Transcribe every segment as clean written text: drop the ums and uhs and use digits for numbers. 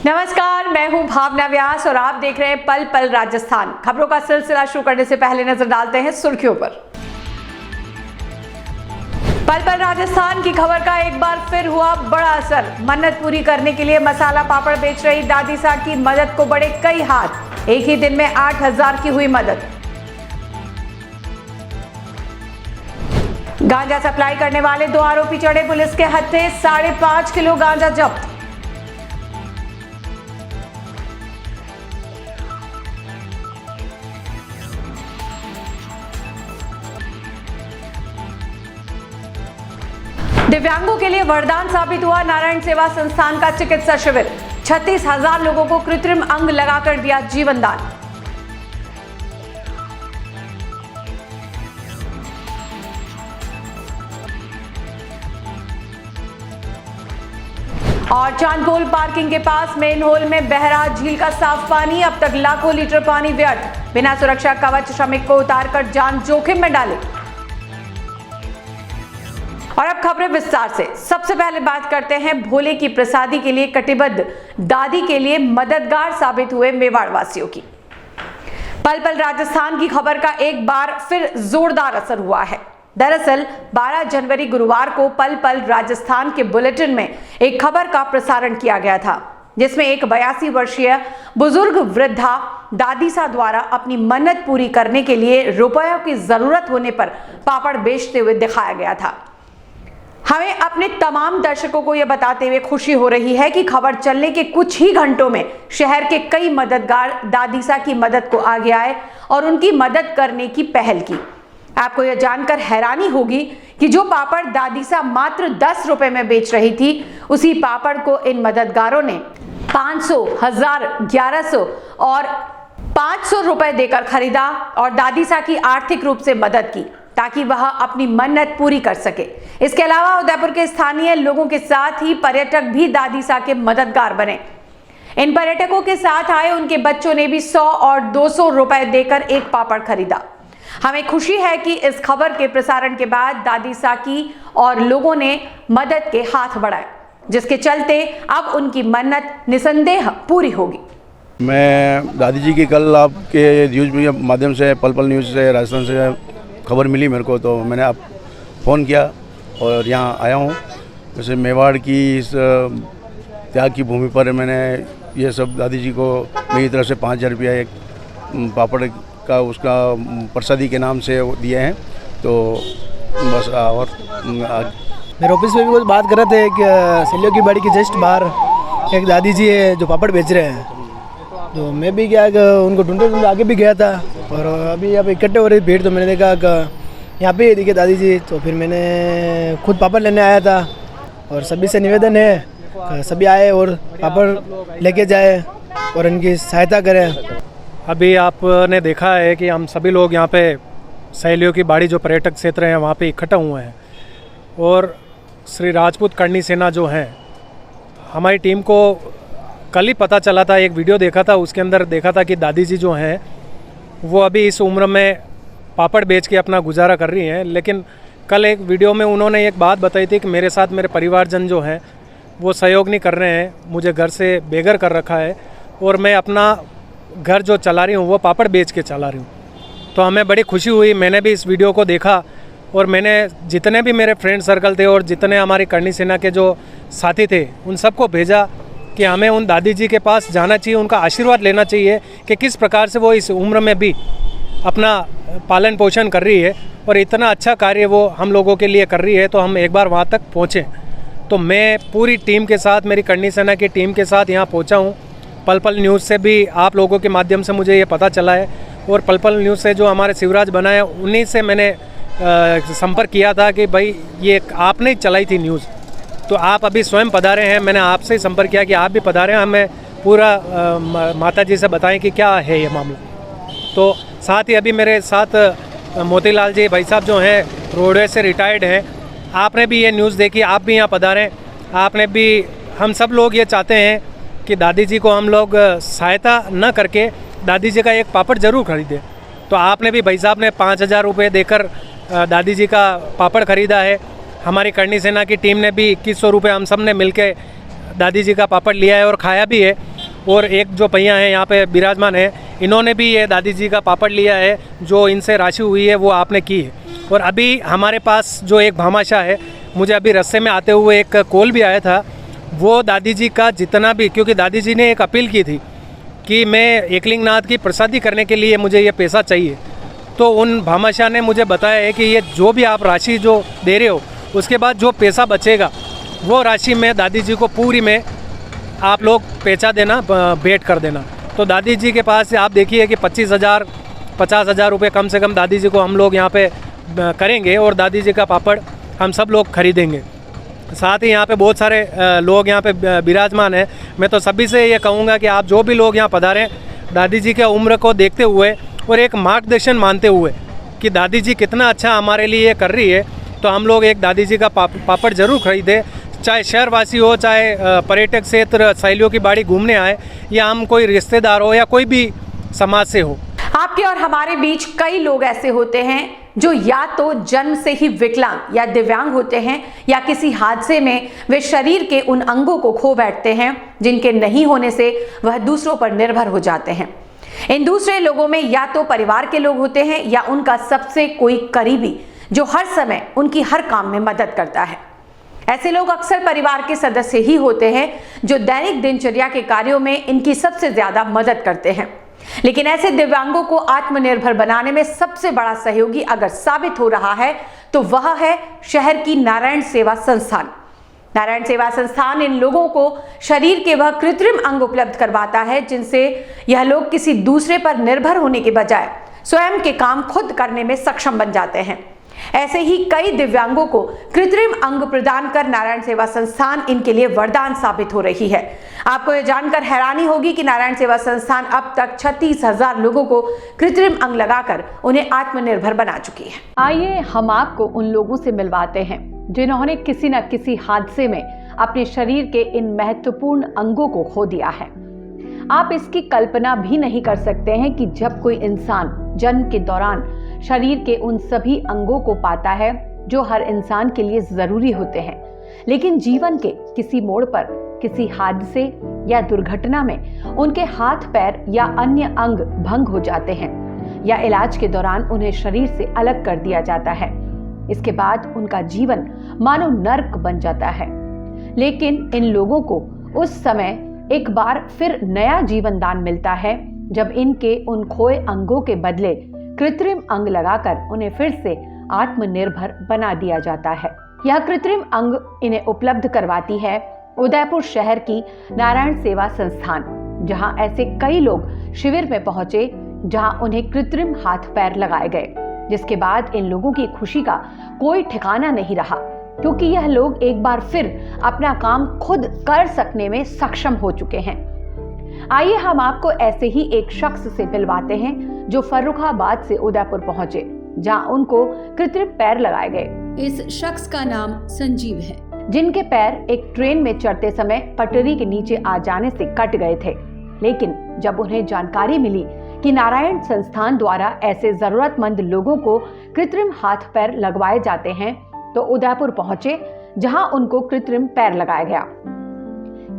नमस्कार, मैं हूं भावना व्यास और आप देख रहे हैं पल पल राजस्थान। खबरों का सिलसिला शुरू करने से पहले नजर डालते हैं सुर्खियों पर। पल पल राजस्थान की खबर का एक बार फिर हुआ बड़ा असर। मन्नत पूरी करने के लिए मसाला पापड़ बेच रही दादीसा की मदद को बढ़े कई हाथ। एक ही दिन में 8,000 की हुई मदद। गांजा सप्लाई करने वाले 2 आरोपी चढ़े पुलिस के हत्थे। 5.5 किलो गांजा जब्त। दिव्यांगों के लिए वरदान साबित हुआ नारायण सेवा संस्थान का चिकित्सा शिविर। 36,000 लोगों को कृत्रिम अंग लगाकर दिया जीवन दान। और चांदपोल पार्किंग के पास मेन होल में बह रहा झील का साफ पानी। अब तक लाखों लीटर पानी व्यर्थ। बिना सुरक्षा कवच श्रमिक को उतारकर जान जोखिम में डाले। और अब खबरें विस्तार से। सबसे पहले बात करते हैं भोले की प्रसादी के लिए कटिबद्ध दादी के लिए मददगार साबित हुए मेवाड़ वासियों की। पल पल राजस्थान की खबर का एक बार फिर जोरदार असर हुआ है। दरअसल 12 जनवरी गुरुवार को पल पल राजस्थान के बुलेटिन में एक खबर का प्रसारण किया गया था, जिसमें एक 82 वर्षीय बुजुर्ग वृद्धा दादीसा द्वारा अपनी मन्नत पूरी करने के लिए रुपयों की जरूरत होने पर पापड़ बेचते हुए दिखाया गया था। हमें अपने तमाम दर्शकों को यह बताते हुए खुशी हो रही है कि खबर चलने के कुछ ही घंटों में शहर के कई मददगार दादीसा की मदद को आगे आए और उनकी मदद करने की पहल की। आपको यह जानकर हैरानी होगी कि जो पापड़ दादीसा मात्र 10 रुपए में बेच रही थी, उसी पापड़ को इन मददगारों ने 500, 1000, 1100 और 500 रुपए देकर खरीदा और दादीसा की आर्थिक रूप से मदद की ताकि वह अपनी मन्नत पूरी कर सके। इसके अलावा उदयपुर के स्थानीय लोगों के साथ ही पर्यटक भी दादीसा के मददगार बने। इन पर्यटकों के साथ आए उनके बच्चों ने भी 100 और 200 रुपए देकर एक पापड़ खरीदा। हमें खुशी है कि इस खबर के प्रसारण के बाद दादीसा की और लोगों ने मदद के हाथ बढ़ाए, जिसके चलते अब उनकी मन्नत निसंदेह पूरी होगी। मैं दादी जी की कल आपके न्यूज़ माध्यम से पल पल न्यूज़ से राजस्थान से खबर मिली मेरे को, तो मैंने आप फ़ोन किया और यहाँ आया हूँ। जैसे मेवाड़ की इस त्याग की भूमि पर मैंने ये सब दादी जी को मेरी तरफ से 5,000 रुपया एक पापड़ का उसका प्रसादी के नाम से दिए हैं। तो बस और मेरे ऑफिस में भी कुछ बात कर रहे थे कि सेलियों की बाड़ी के जस्ट बाहर एक दादी जी है जो पापड़ बेच रहे हैं। तो मैं भी क्या उनको ढूंढते आगे भी गया था और अभी यहाँ पे इकट्ठे हो रही भीड़, तो मैंने देखा कि यहाँ पे देखिए दादी जी। तो फिर मैंने खुद पापड़ लेने आया था और सभी से निवेदन है सभी आए और पापड़ लेके जाए और इनकी सहायता करें। अभी आपने देखा है कि हम सभी लोग यहाँ पे सहेलियों की बाड़ी जो पर्यटक क्षेत्र हैं वहाँ पे इकट्ठा हुए हैं और श्री राजपूत करणी सेना जो हैं, हमारी टीम को कल ही पता चला था, एक वीडियो देखा था, उसके अंदर देखा था कि दादी जी जो हैं वो अभी इस उम्र में पापड़ बेच के अपना गुजारा कर रही हैं। लेकिन कल एक वीडियो में उन्होंने एक बात बताई थी कि मेरे साथ मेरे परिवारजन जो हैं वो सहयोग नहीं कर रहे हैं, मुझे घर से बेघर कर रखा है और मैं अपना घर जो चला रही हूँ वो पापड़ बेच के चला रही हूँ। तो हमें बड़ी खुशी हुई। मैंने भी इस वीडियो को देखा और मैंने जितने भी मेरे फ्रेंड सर्कल थे और जितने हमारी करणी सेना के जो साथी थे उन सबको भेजा कि हमें उन दादी जी के पास जाना चाहिए, उनका आशीर्वाद लेना चाहिए कि किस प्रकार से वो इस उम्र में भी अपना पालन पोषण कर रही है और इतना अच्छा कार्य वो हम लोगों के लिए कर रही है। तो हम एक बार वहाँ तक पहुँचें। तो मैं पूरी टीम के साथ, मेरी करणी सेना की टीम के साथ यहाँ पहुँचा हूँ। पल पल न्यूज़ से भी आप लोगों के माध्यम से मुझे ये पता चला है और पल पल न्यूज़ से जो हमारे शिवराज बनाए उन्हीं से मैंने संपर्क किया था कि भाई ये आपने ही चलाई थी न्यूज़, तो आप अभी स्वयं पधारे हैं। मैंने आपसे ही संपर्क किया कि आप भी पधारे हैं, हमें पूरा माता जी से बताएं कि क्या है ये मामला। तो साथ ही अभी मेरे साथ मोतीलाल जी भाई साहब जो हैं रोडवेज से रिटायर्ड हैं, आपने भी ये न्यूज़ देखी, आप भी यहाँ पधारें। आपने भी, हम सब लोग ये चाहते हैं कि दादी जी को हम लोग सहायता न करके दादी जी का एक पापड़ ज़रूर खरीदें। तो आपने भी, भाई साहब ने 5,000 रुपये देकर दादी जी का पापड़ ख़रीदा है। हमारी करणी सेना की टीम ने भी 2100 रुपये हम सब ने मिल के दादी जी का पापड़ लिया है और खाया भी है। और एक जो भैया हैं यहाँ पे विराजमान है, इन्होंने भी ये दादी जी का पापड़ लिया है। जो इनसे राशि हुई है वो आपने की है। और अभी हमारे पास जो एक भामाशाह है, मुझे अभी रास्ते में आते हुए एक कॉल भी आया था, वो दादी जी का जितना भी, क्योंकि दादी जी ने एक अपील की थी कि मैं एकलिंगनाथ की प्रसादी करने के लिए मुझे ये पैसा चाहिए, तो उन भामाशाह ने मुझे बताया है कि ये जो भी आप राशि जो दे रहे हो, उसके बाद जो पैसा बचेगा वो राशि में दादी जी को पूरी में आप लोग पैसा देना, भेंट कर देना। तो दादी जी के पास आप देखिए कि 25,000 50,000 रुपये कम से कम दादी जी को हम लोग यहाँ पे करेंगे और दादी जी का पापड़ हम सब लोग खरीदेंगे। साथ ही यहाँ पे बहुत सारे लोग यहाँ पे विराजमान हैं। मैं तो सभी से ये कहूँगा कि आप जो भी लोग यहाँ पधारें, दादी जी के उम्र को देखते हुए और एक मार्गदर्शन मानते हुए कि दादी जी कितना अच्छा हमारे लिए कर रही है, तो हम लोग एक दादी जी का पापड़ ज़रूर खरीदें। चाहे शहरवासी हो, चाहे पर्यटक क्षेत्र सहेलियों की बाड़ी घूमने आए, या हम कोई रिश्तेदार हो या कोई भी समाज से हो। आपके और हमारे बीच कई लोग ऐसे होते हैं जो या तो जन्म से ही विकलांग या दिव्यांग होते हैं, या किसी हादसे में वे शरीर के उन अंगों को खो बैठते हैं जिनके नहीं होने से वह दूसरों पर निर्भर हो जाते हैं। इन दूसरे लोगों में या तो परिवार के लोग होते हैं या उनका सबसे कोई करीबी जो हर समय उनकी हर काम में मदद करता है। ऐसे लोग अक्सर परिवार के सदस्य ही होते हैं जो दैनिक दिनचर्या के कार्यों में इनकी सबसे ज्यादा मदद करते हैं। लेकिन ऐसे दिव्यांगों को आत्मनिर्भर बनाने में सबसे बड़ा सहयोगी अगर साबित हो रहा है तो वह है शहर की नारायण सेवा संस्थान। नारायण सेवा संस्थान इन लोगों को शरीर के वह कृत्रिम अंग उपलब्ध करवाता है जिनसे यह लोग किसी दूसरे पर निर्भर होने के बजाय स्वयं के काम खुद करने में सक्षम बन जाते हैं। ऐसे ही कई दिव्यांगों को कृत्रिम अंग प्रदान कर नारायण सेवा संस्थान इनके लिए वरदान साबित हो रही है। आपको यह जानकर हैरानी होगी कि नारायण सेवा संस्थान अब तक 36,000 लोगों को कृत्रिम अंग लगाकर उन्हें आत्मनिर्भर बना चुकी है। आइए हम आपको उन लोगों से मिलवाते हैं जिन्होंने किसी न किसी हादसे में अपने शरीर के इन महत्वपूर्ण अंगों को खो दिया है। आप इसकी कल्पना भी नहीं कर सकते हैं कि जब कोई इंसान जन्म के दौरान शरीर के उन सभी अंगों को पाता है जो हर इंसान के लिए जरूरी होते हैं, लेकिन जीवन के किसी मोड़ पर किसी हादसे या दुर्घटना में उनके हाथ पैर या अन्य अंग भंग हो जाते हैं, या इलाज के दौरान उन्हें शरीर से अलग कर दिया जाता है। इसके बाद उनका जीवन मानो नर्क बन जाता है। लेकिन इन लोगों को उस समय एक बार फिर नया जीवन दान मिलता है जब इनके उन खोए अंगों के बदले कृत्रिम अंग लगाकर उन्हें फिर से आत्मनिर्भर बना दिया जाता है। यह कृत्रिम अंग इन्हें उपलब्ध करवाती है उदयपुर शहर की नारायण सेवा संस्थान, जहां ऐसे कई लोग शिविर में पहुंचे जहां उन्हें कृत्रिम हाथ पैर लगाए गए, जिसके बाद इन लोगों की खुशी का कोई ठिकाना नहीं रहा, क्योंकि यह लोग एक बार फिर अपना काम खुद कर सकने में सक्षम हो चुके हैं। आइए हम आपको ऐसे ही एक शख्स से मिलवाते हैं जो फर्रुखाबाद से उदयपुर पहुंचे, जहां उनको कृत्रिम पैर लगाए गए। इस शख्स का नाम संजीव है, जिनके पैर एक ट्रेन में चढ़ते समय पटरी के नीचे आ जाने से कट गए थे। लेकिन जब उन्हें जानकारी मिली कि नारायण संस्थान द्वारा ऐसे जरूरतमंद लोगों को कृत्रिम हाथ पैर लगवाए जाते हैं, तो उदयपुर पहुंचे जहां उनको कृत्रिम पैर लगाया गया।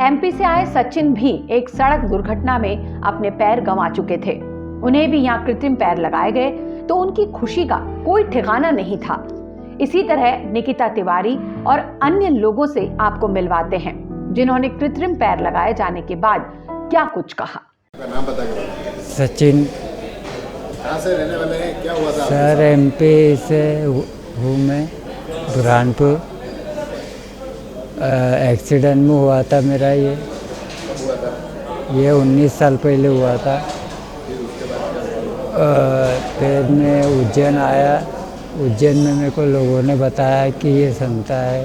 एमपी से आए सचिन भी एक सड़क दुर्घटना में अपने पैर गंवा चुके थे। उन्हें भी यहाँ कृत्रिम पैर लगाए गए तो उनकी खुशी का कोई ठिकाना नहीं था। इसी तरह निकिता तिवारी और अन्य लोगों से आपको मिलवाते हैं जिन्होंने कृत्रिम पैर लगाए जाने के बाद क्या कुछ कहा। नाम बताइए। सचिन। कहाँ से रहने वाले हैं, क्या हुआ था? सर एमपी से हूँ मैं, बुरहानपुर। एक्सीडेंट में हुआ था मेरा। ये कब हुआ था? ये 19 साल पहले हुआ था। फिर मैं उज्जैन आया। उज्जैन में मेरे को लोगों ने बताया कि ये संस्था है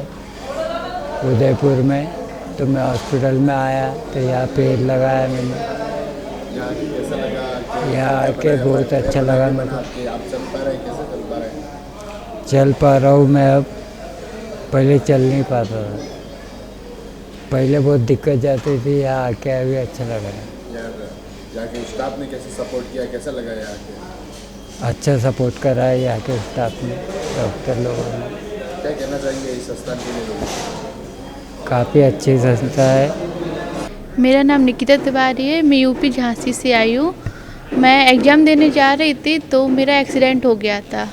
उदयपुर में, तो मैं हॉस्पिटल में आया तो यहाँ पैर लगाया मैंने। यहाँ की कैसा लगा? यहाँ आके बहुत अच्छा लगा मेरे को। आप चल पा रहे हैं? कैसे चल पा रहे हैं? चल पा रहा हूँ मैं अब, पहले चल नहीं पाता था, पहले बहुत दिक्कत जाती थी। यहाँ आके अभी अच्छा लगा है। जाके स्टाफ ने कैसे सपोर्ट किया, कैसा लगा यहाँ के? अच्छा सपोर्ट करा है यहाँ के स्टाफ ने, डॉक्टर लोगों ने। क्या कहना चाहेंगे इस संस्थान के लिए लोग? काफ़ी अच्छी संस्था है। मेरा नाम निकिता तिवारी है। मैं यूपी झांसी से आई हूँ। मैं एग्ज़ाम देने जा रही थी तो मेरा एक्सीडेंट हो गया था,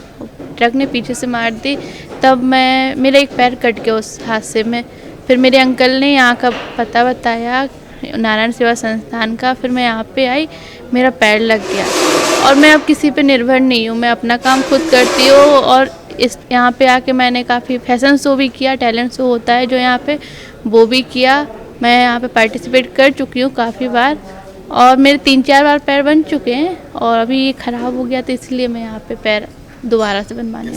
ट्रक ने पीछे से मार दी। तब मेरा एक पैर कट गया उस हादसे में। फिर मेरे अंकल ने यहाँ का पता बताया, नारायण सेवा संस्थान का। फिर मैं यहाँ पे आई, मेरा पैर लग गया और मैं अब किसी पे निर्भर नहीं हूँ। मैं अपना काम खुद करती हूँ और यहाँ पे आके मैंने काफ़ी फैशन शो भी किया, टैलेंट शो होता है जो यहाँ पे, वो भी किया। मैं यहाँ पे पार्टिसिपेट कर चुकी हूँ काफ़ी बार और मेरे 3-4 बार पैर बन चुके हैं और अभी ये ख़राब हो गया तो इसलिए मैं यहाँ पे पैर दोबारा से बनवाने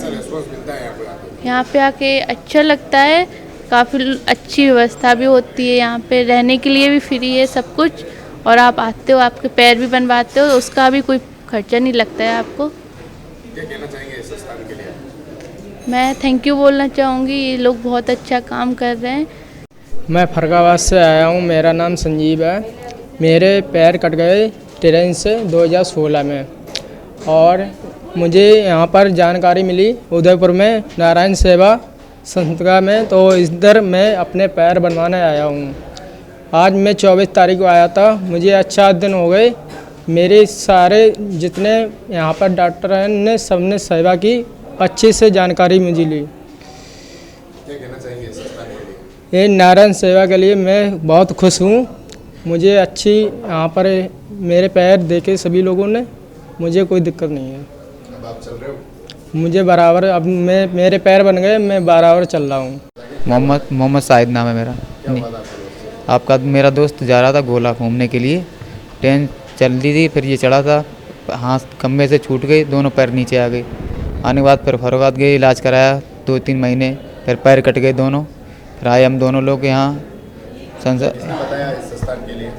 यहाँ पे आके अच्छा लगता है। काफ़ी अच्छी व्यवस्था भी होती है यहाँ पे, रहने के लिए भी फ्री है सब कुछ। और आप आते हो, आपके पैर भी बनवाते हो, उसका भी कोई खर्चा नहीं लगता है आपको। क्या कहना चाहेंगे इस संस्थान के लिए? मैं थैंक यू बोलना चाहूँगी, ये लोग बहुत अच्छा काम कर रहे हैं। मैं फरगाबाद से आया हूँ। मेरा नाम संजीव है। मेरे पैर कट गए ट्रेन से 2016 में और मुझे यहाँ पर जानकारी मिली उदयपुर में नारायण सेवा संस्था में, तो इधर मैं अपने पैर बनवाने आया हूँ। आज मैं 24 तारीख को आया था। मुझे अच्छा दिन हो गए। मेरे सारे जितने यहाँ पर डॉक्टर हैं ने सबने सेवा की, अच्छी से जानकारी मुझे ली। क्या कहना चाहेंगे इस संस्थान के लिए? ये नारायण सेवा के लिए मैं बहुत खुश हूँ। मुझे अच्छी यहाँ पर मेरे पैर देखे सभी लोगों ने, मुझे कोई दिक्कत नहीं है। अब आप चल रहे हो? मुझे बराबर अब मेरे पैर बन गए, मैं बराबर चल रहा हूँ। मोहम्मद साहिद नाम है मेरा। आपका मेरा दोस्त जा रहा था गोला घूमने के लिए, ट्रेन चल रही थी, फिर ये चढ़ा था, हाथ खम्भे से छूट गई, दोनों पैर नीचे आ गए। आने के बाद फिर फरोगाबाद गए, इलाज कराया 2-3 महीने, फिर पैर कट गए दोनों। फिर आए हम दोनों लोग यहाँ बताया इस संस्थान के लिए?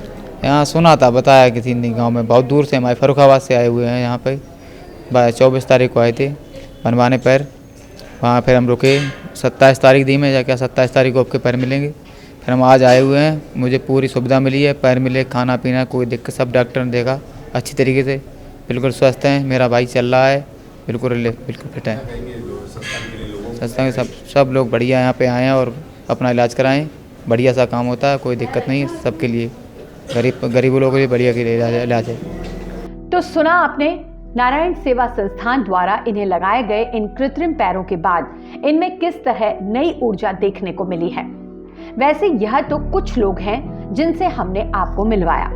यहाँ सुना था, बताया किसी ने गांव में, बहुत दूर से हमारे फर्रुखाबाद से आए हुए हैं यहाँ पे। 24 तारीख को आए थे बनवाने पैर। वहाँ फिर हम रुके, 27 तारीख दी में जाके 27 तारीख को आपके पैर मिलेंगे। फिर हम आज आए हुए हैं, मुझे पूरी सुविधा मिली है, पैर मिले, खाना पीना कोई दिक्कत, सब डॉक्टर ने देखा अच्छी तरीके से, बिल्कुल स्वस्थ हैं। मेरा भाई चल रहा है, बिल्कुल फिट है। संस्था के सब लोग बढ़िया यहाँ पे आए हैं और अपना इलाज कराएं। बढ़िया सा काम होता है, कोई दिक्कत नहीं है सबके लिए, गरीब लोगों के लिए बढ़िया के इलाज है। तो सुना आपने, नारायण सेवा संस्थान द्वारा इन्हें लगाए गए इन कृत्रिम पैरों के बाद इनमें किस तरह नई ऊर्जा देखने को मिली है। वैसे यह तो कुछ लोग हैं जिनसे हमने आपको मिलवाया,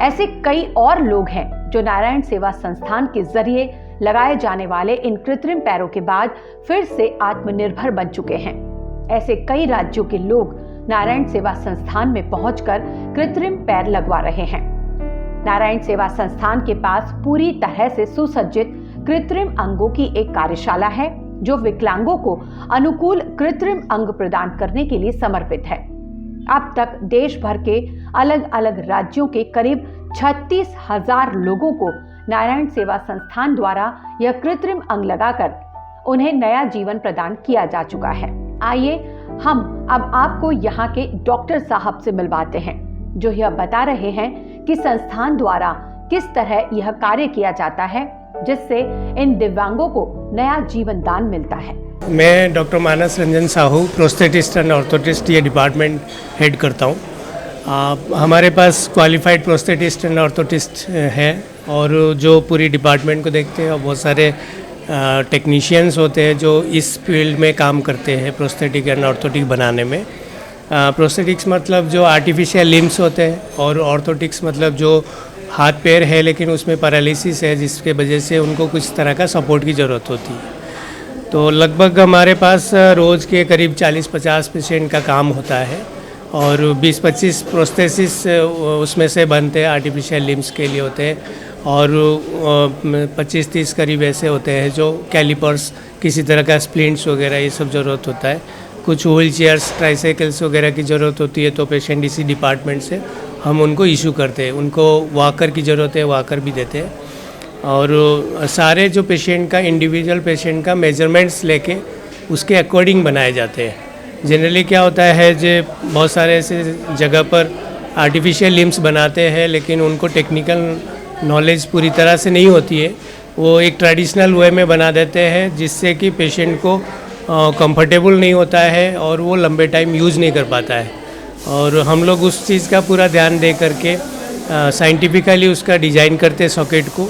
ऐसे कई और लोग हैं जो नारायण सेवा संस्थान के जरिए लगाए जाने वाले इन कृत्रिम पैरों के बाद फिर से आत्मनिर्भर बन चुके हैं। ऐसे कई राज्यों के लोग नारायण सेवा संस्थान में पहुंचकर कृत्रिम पैर लगवा रहे हैं। नारायण सेवा संस्थान के पास पूरी तरह से सुसज्जित कृत्रिम अंगों की एक कार्यशाला है जो विकलांगों को अनुकूल कृत्रिम अंग प्रदान करने के लिए समर्पित है। अब तक देश भर के अलग अलग राज्यों के करीब 36,000 लोगों को नारायण सेवा संस्थान द्वारा यह कृत्रिम अंग लगाकर उन्हें नया जीवन प्रदान किया जा चुका है। आइए हम अब आपको यहाँ के डॉक्टर साहब से मिलवाते हैं जो यह बता रहे हैं कि संस्थान द्वारा किस तरह यह कार्य किया जाता है जिससे इन दिव्यांगों को नया जीवन दान मिलता है। मैं doctor Manas Ranjan Sahu, prosthetist and orthotist ये डिपार्टमेंट हेड करता हूँ। हमारे पास क्वालिफाइड प्रोस्थेटिस्ट एंड ऑर्थोटिस्ट है और जो पूरी डिपार्टमेंट को देखते हैं, और बहुत सारे टेक्नीशियंस होते हैं जो इस फील्ड में काम करते हैं प्रोस्थेटिक एंड ऑर्थोटिक बनाने में। प्रोस्थेटिक्स मतलब जो आर्टिफिशियल लिम्स होते हैं और ऑर्थोटिक्स मतलब जो हाथ पैर है लेकिन उसमें पैरालिसिस है जिसके वजह से उनको कुछ तरह का सपोर्ट की ज़रूरत होती है। तो लगभग हमारे पास रोज़ के करीब 40-50 पेशेंट का काम होता है और 20-25 प्रोस्थेसिस उसमें से बनते हैं, आर्टिफिशियल लिम्स के लिए होते हैं, और 25-30 करीब ऐसे होते हैं जो कैलिपर्स, किसी तरह का स्प्लिंट्स वगैरह ये सब ज़रूरत होता है। कुछ व्हील चेयर्स, ट्राइसाइकिल्स वगैरह की ज़रूरत होती है तो पेशेंट इसी डिपार्टमेंट से हम उनको इशू करते हैं। उनको वॉकर की ज़रूरत है, वॉकर भी देते हैं। और सारे जो पेशेंट का, इंडिविजुअल पेशेंट का मेजरमेंट्स लेके उसके अकॉर्डिंग बनाए जाते हैं। जनरली क्या होता है जो बहुत सारे ऐसे जगह पर आर्टिफिशियल लिम्स बनाते हैं लेकिन उनको टेक्निकल नॉलेज पूरी तरह से नहीं होती है, वो एक ट्रेडिशनल वे में बना देते हैं जिससे कि पेशेंट को कंफर्टेबल नहीं होता है और वो लंबे टाइम यूज़ नहीं कर पाता है। और हम लोग उस चीज़ का पूरा ध्यान दे करके साइंटिफिकली उसका डिज़ाइन करते हैं सॉकेट को,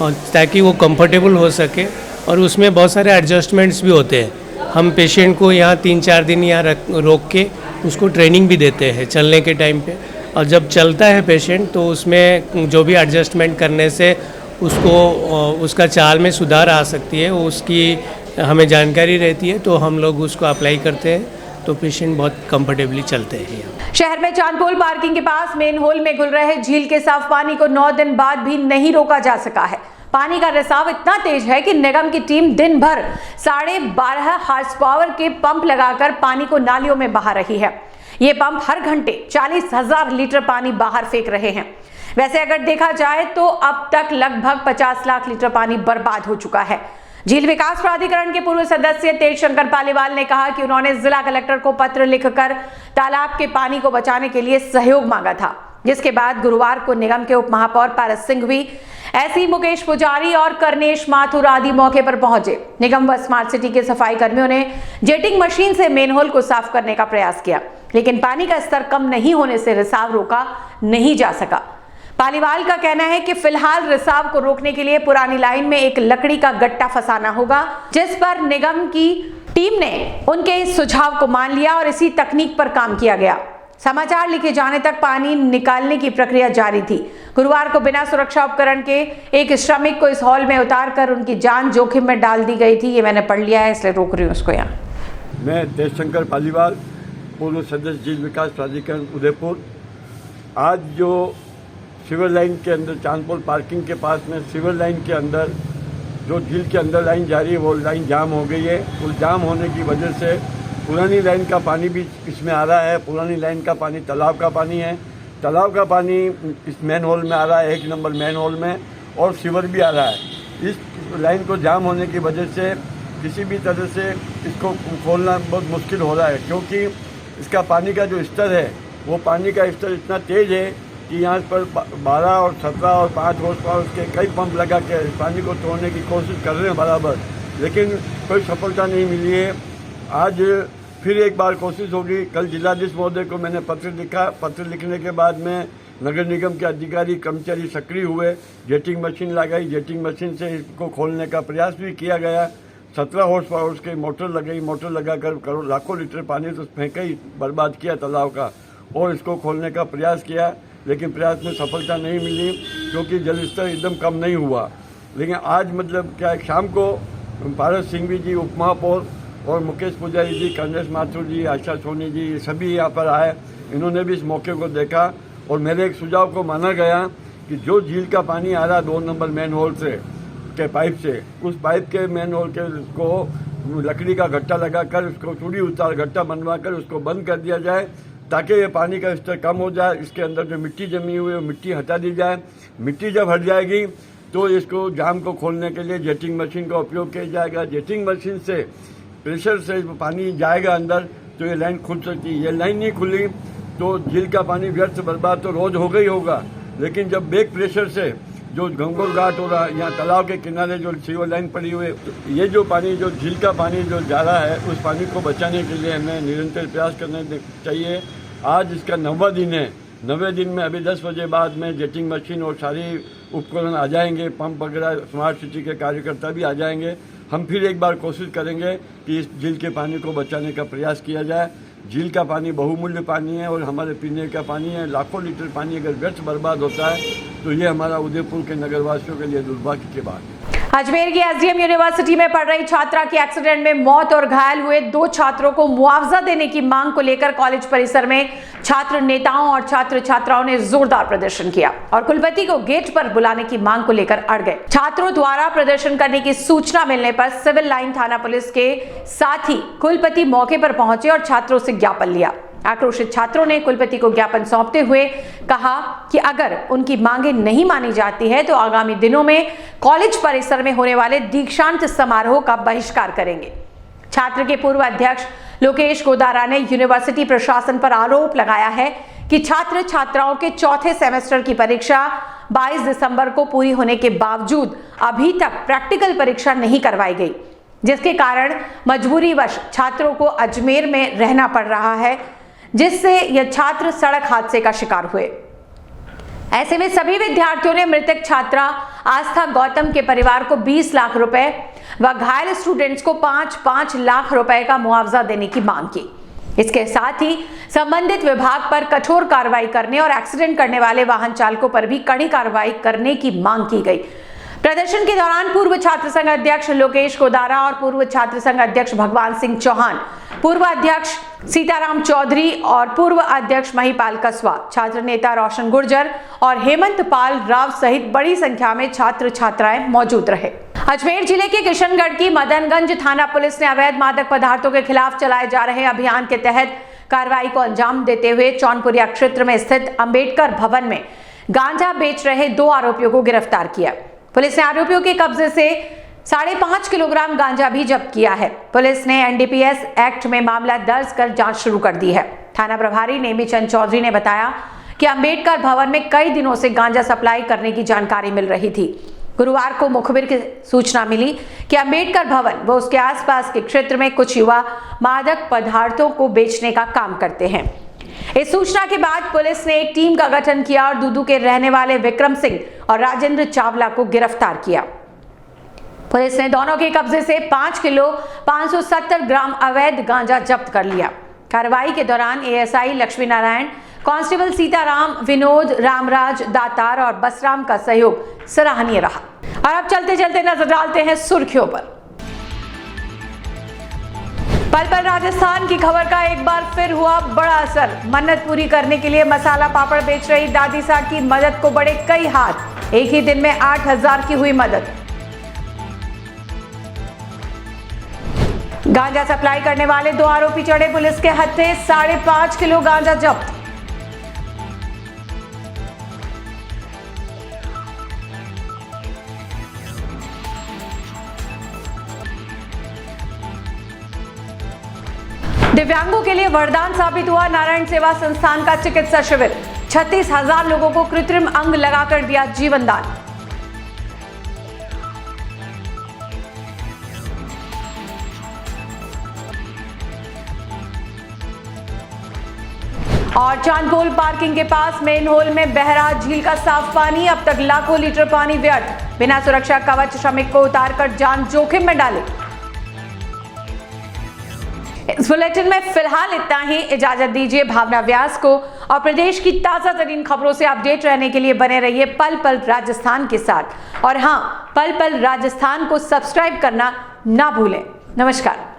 और ताकि वो कंफर्टेबल हो सके। और उसमें बहुत सारे एडजस्टमेंट्स भी होते हैं। हम पेशेंट को यहाँ 3-4 दिन यहाँ रोक के उसको ट्रेनिंग भी देते हैं चलने के टाइम पे, और जब चलता है पेशेंट तो उसमें जो भी एडजस्टमेंट करने से उसको उसका चाल में सुधार आ सकती है, उसकी हमें जानकारी रहती है, तो हम लोग उसको अप्लाई करते हैं, तो पेशेंट बहुत कंफर्टेबली चलते हैं। शहर में चांदपोल पार्किंग के पास मेन होल में घुल रहे झील के साफ पानी को 9 दिन बाद भी नहीं रोका जा सका है। पानी का रिसाव इतना तेज है कि निगम की टीम दिन भर 12.5 हार्स पावर के पंप लगाकर पानी को नालियों में बहा रही है। ये पंप हर घंटे 40,000 लीटर पानी बाहर फेंक रहे हैं। वैसे अगर देखा जाए तो अब तक लगभग 50 लाख लीटर पानी बर्बाद हो चुका है। झील विकास प्राधिकरण के पूर्व सदस्य तेज शंकर पालीवाल ने कहा कि उन्होंने जिला कलेक्टर को पत्र लिखकर तालाब के पानी को बचाने के लिए सहयोग मांगा था, जिसके बाद गुरुवार को निगम के उप महापौर पारस सिंघवी, एसई मुकेश पुजारी और करनेश माथुर आदि मौके पर पहुंचे। निगम व स्मार्ट सिटी के सफाई कर्मियों ने जेटिंग मशीन से मेन होल को साफ करने का प्रयास किया, लेकिन पानी का स्तर कम नहीं होने से रिसाव रोका नहीं जा सका। पालीवाल का कहना है कि फिलहाल रिसाव को रोकने के लिए पुरानी लाइन में एक लकड़ी का गट्टा फंसाना होगा, जिस पर निगम की टीम ने उनके इस सुझाव को मान लिया और इसी तकनीक पर काम किया गया। समाचार लिखे जाने तक पानी निकालने की प्रक्रिया जारी थी। गुरुवार को बिना सुरक्षा उपकरण के एक श्रमिक को इस हॉल में उतारकर उनकी जान जोखिम में डाल दी गई थी। ये मैंने पढ़ लिया है, इसलिए रोक रही हूँ उसको यहाँ। मैं तेज शंकर पालीवाल, पूर्व सदस्य झील विकास प्राधिकरण उदयपुर। आज जो सिवर लाइन के अंदर चांदपोल पार्किंग के पास में सिवर लाइन के अंदर जो झील के अंदर लाइन जा रही है वो लाइन जाम हो गई है। उस जाम होने की वजह से पुरानी लाइन का पानी भी इसमें आ रहा है। पुरानी लाइन का पानी तालाब का पानी है, तालाब का पानी इस मेन होल में आ रहा है, 1 नंबर मेन होल में, और सिवर भी आ रहा है। इस लाइन को जाम होने की वजह से किसी भी तरह से इसको खोलना बहुत मुश्किल हो रहा है, क्योंकि इसका पानी का जो स्तर है वो पानी का स्तर इतना तेज़ है कि यहाँ पर 12 और 17 और 5 हॉर्स पावर के कई पंप लगा के पानी को तोड़ने की कोशिश कर रहे हैं बराबर, लेकिन कोई सफलता नहीं मिली है। आज फिर एक बार कोशिश होगी। कल जिलाधीश महोदय को मैंने पत्र लिखा। पत्र लिखने के बाद में नगर निगम के अधिकारी कर्मचारी सक्रिय हुए, जेटिंग मशीन लगाई, जेटिंग मशीन से इसको खोलने का प्रयास भी किया गया। 17 हॉर्स पावर के मोटर लगाई, मोटर लगाकर लाखों लीटर पानी तो फेंका ही, बर्बाद किया तालाब का, और इसको खोलने का प्रयास किया, लेकिन प्रयास में सफलता नहीं मिली क्योंकि जल स्तर एकदम कम नहीं हुआ। लेकिन आज मतलब क्या, शाम को पारस सिंघवी जी, उप महापौर, और मुकेश पुजारी जी, करनेश माथुर जी, आशा सोनी जी, सभी यहाँ पर आए। इन्होंने भी इस मौके को देखा और मेरे एक सुझाव को माना गया कि जो झील का पानी आ रहा 2 नंबर मेन होल से के पाइप से, उस पाइप के मेन होल के को लकड़ी का गट्टा लगाकर उसको चूड़ी उतार गट्टा बनवा कर उसको बंद कर दिया जाए, ताकि ये पानी का स्तर कम हो जाए। इसके अंदर जो मिट्टी जमी हुई है वो मिट्टी हटा दी जाए। मिट्टी जब हट जाएगी तो इसको जाम को खोलने के लिए जेटिंग मशीन का उपयोग किया जाएगा। जेटिंग मशीन से प्रेशर से पानी जाएगा अंदर तो ये लाइन खुल सकती है। ये लाइन नहीं खुली तो झील का पानी व्यर्थ बर्बाद तो रोज होगा ही होगा, लेकिन जब बैक प्रेशर से जो गंगोर घाट हो रहा है, यहाँ तालाब के किनारे जो सीवर लाइन पड़ी हुई है, तो ये जो पानी, जो झील का पानी जो जा रहा है, उस पानी को बचाने के लिए हमें निरंतर प्रयास करने चाहिए। आज इसका 9वां दिन है। 9वें दिन में अभी 10 बजे बाद में जेटिंग मशीन और सारी उपकरण आ जाएंगे, पंप वगैरह, स्मार्ट सिटी के कार्यकर्ता भी आ जाएंगे। हम फिर एक बार कोशिश करेंगे कि इस झील के पानी को बचाने का प्रयास किया जाए। झील का पानी बहुमूल्य पानी है और हमारे पीने का पानी है। लाखों लीटर पानी अगर व्यर्थ बर्बाद होता है तो ये हमारा उदयपुर के नगरवासियों के लिए दुर्भाग्य की बात है। अजमेर की एसडीएम यूनिवर्सिटी में पढ़ रही छात्रा की एक्सीडेंट में मौत और घायल हुए 2 छात्रों को मुआवजा देने की मांग को लेकर कॉलेज परिसर में छात्र नेताओं और छात्र छात्राओं ने जोरदार प्रदर्शन किया और कुलपति को गेट पर बुलाने की मांग को लेकर अड़ गए। छात्रों द्वारा प्रदर्शन करने की सूचना मिलने पर सिविल लाइन थाना पुलिस के साथ ही कुलपति मौके पर पहुंचे और छात्रों से ज्ञापन लिया। आक्रोशित छात्रों ने कुलपति को ज्ञापन सौंपते हुए कहा कि अगर उनकी मांगे नहीं मानी जाती है तो आगामी दिनों में कॉलेज परिसर में होने वाले दीक्षांत समारोह का बहिष्कार करेंगे। छात्र के पूर्व अध्यक्ष लोकेश गोदारा ने यूनिवर्सिटी प्रशासन पर आरोप लगाया है कि छात्र छात्राओं के चौथे सेमेस्टर की परीक्षा 22 दिसंबर को पूरी होने के बावजूद अभी तक प्रैक्टिकल परीक्षा नहीं करवाई गई, जिसके कारण मजबूरीवश छात्रों को अजमेर में रहना पड़ रहा है। जिससे यह छात्र सड़क हादसे का शिकार हुए। ऐसे में सभी विद्यार्थियों ने मृतक छात्रा आस्था गौतम के परिवार को 20 लाख रुपए व घायल स्टूडेंट्स को 5-5 लाख रुपए का मुआवजा देने की मांग की। इसके साथ ही संबंधित विभाग पर कठोर कार्रवाई करने और एक्सीडेंट करने वाले वाहन चालकों पर भी कड़ी कार्रवाई करने की मांग की गई। प्रदर्शन के दौरान पूर्व छात्र संघ अध्यक्ष लोकेश कोदारा और पूर्व छात्र संघ अध्यक्ष भगवान सिंह चौहान, पूर्व अध्यक्ष सीताराम चौधरी और पूर्व अध्यक्ष महिपाल कसवा, छात्र नेता रोशन गुर्जर और हेमंत पाल राव सहित बड़ी संख्या में छात्र छात्राएं मौजूद रहे। अजमेर जिले के किशनगढ़ की मदनगंज थाना पुलिस ने अवैध मादक पदार्थों के खिलाफ चलाए जा रहे अभियान के तहत कार्रवाई को अंजाम देते हुए चौनपुरिया क्षेत्र में स्थित अंबेडकर भवन में गांजा बेच रहे 2 आरोपियों को गिरफ्तार किया। पुलिस ने आरोपियों के कब्जे से 5.5 किलोग्राम गांजा भी जब्त किया है। पुलिस ने एनडीपीएस एक्ट में मामला दर्ज कर जांच शुरू कर दी है। थाना प्रभारी नेमीचंद चौधरी ने बताया कि अंबेडकर भवन में कई दिनों से गांजा सप्लाई करने की जानकारी मिल रही थी। गुरुवार को मुखबिर की सूचना मिली कि अंबेडकर भवन व उसके आसपास के क्षेत्र में कुछ युवा मादक पदार्थों को बेचने का काम करते हैं। इस सूचना के बाद पुलिस ने एक टीम का गठन किया और दूदू के रहने वाले विक्रम सिंह और राजेंद्र चावला को गिरफ्तार किया। पुलिस ने दोनों के कब्जे से 5 किलो 570 ग्राम अवैध गांजा जब्त कर लिया। कार्रवाई के दौरान एएसआई लक्ष्मी नारायण, कांस्टेबल सीताराम, विनोद, रामराज, दातार और बसराम का सहयोग सराहनीय रहा। और अब चलते चलते नजर डालते हैं सुर्खियों पर। पल राजस्थान की खबर का एक बार फिर हुआ बड़ा असर। मन्नत पूरी करने के लिए मसाला पापड़ बेच रही दादी साहब की मदद को बढ़े कई हाथ। एक ही दिन में 8,000 की हुई मदद। गांजा सप्लाई करने वाले 2 आरोपी चढ़े पुलिस के हत्थे, 5.5 किलो गांजा जब्त। दिव्यांगों के लिए वरदान साबित हुआ नारायण सेवा संस्थान का चिकित्सा शिविर। 36,000 लोगों को कृत्रिम अंग लगाकर दिया जीवन दान। और चांदपोल पार्किंग के पास मेन होल में बह रहा झील का साफ पानी। अब तक लाखों लीटर पानी व्यर्थ। बिना सुरक्षा कवच श्रमिक को उतारकर जान जोखिम में डाले। इस बुलेटिन में फिलहाल इतना ही। इजाजत दीजिए भावना व्यास को और प्रदेश की ताजा तरीन खबरों से अपडेट रहने के लिए बने रहिए पल पल राजस्थान के साथ। और हां, पल पल राजस्थान को सब्सक्राइब करना ना भूलें। नमस्कार।